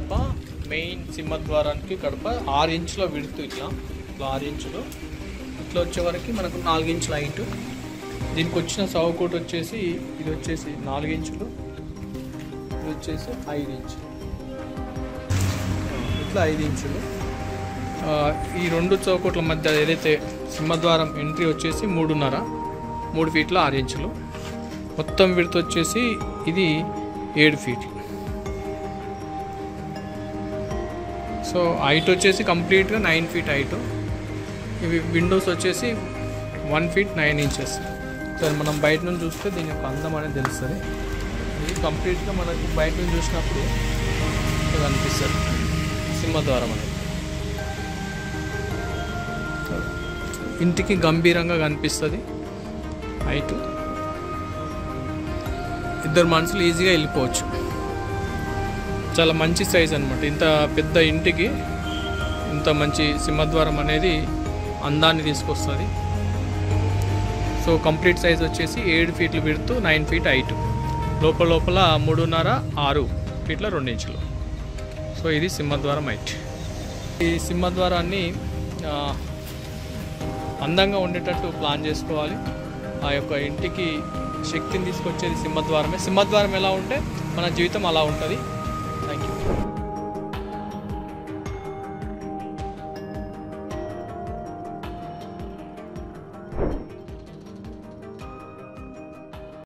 గడప మెయిన్ సింహద్వారానికి గడప 6 ఇంచుల విడుతు, ఇట్లా 6 ఇంచులు. ఇట్లా వచ్చే వరకు మనకు 4 ఇంచుల హైట్. దీనికి వచ్చిన సౌకోట్ వచ్చేసి ఇది వచ్చేసి 4 ఇంచులు, ఇది వచ్చేసి 5 ఇంచులు, ఇట్లా 5 ఇంచులు. ఈ 2 చౌకోట్ల మధ్య ఏదైతే సింహద్వారం ఎంట్రీ వచ్చేసి 3 ఫీట్ల 6 ఇంచులు. మొత్తం విడత వచ్చేసి ఇది 7 ఫీట్. సో హైట్ వచ్చేసి కంప్లీట్గా 9 ఫీట్ హైట్. ఇవి విండోస్ వచ్చేసి 1 ఫీట్ 9 ఇంచెస్. సో మనం బయట నుంచి చూస్తే దీని యొక్క అందం అనేది తెలుస్తుంది. ఇది కంప్లీట్గా మనకు బయట నుంచి చూసినప్పుడు కనిపిస్తుంది సింహద్వారం అనేది. ఇంటికి గంభీరంగా కనిపిస్తుంది. హైట్ 2 మనుషులు ఈజీగా వెళ్ళిపోవచ్చు. చాలా మంచి సైజ్ అనమాట. ఇంత పెద్ద ఇంటికి ఇంత మంచి సింహద్వారం అనేది అందాన్ని తీసుకొస్తుంది. సో కంప్లీట్ సైజ్ వచ్చేసి 7 ఫీట్లు విడుతూ 9 ఫీట్ హైట్. లోపల 3.5 6 ఫీట్ల 2 ఇంచులు. సో ఇది సింహద్వారం హైట్. ఈ సింహద్వారాన్ని అందంగా ఉండేటట్టు ప్లాన్ చేసుకోవాలి. ఆ యొక్క ఇంటికి శక్తిని తీసుకొచ్చేది సింహద్వారమే. సింహద్వారం ఎలా ఉంటే మన జీవితం అలా ఉంటుంది.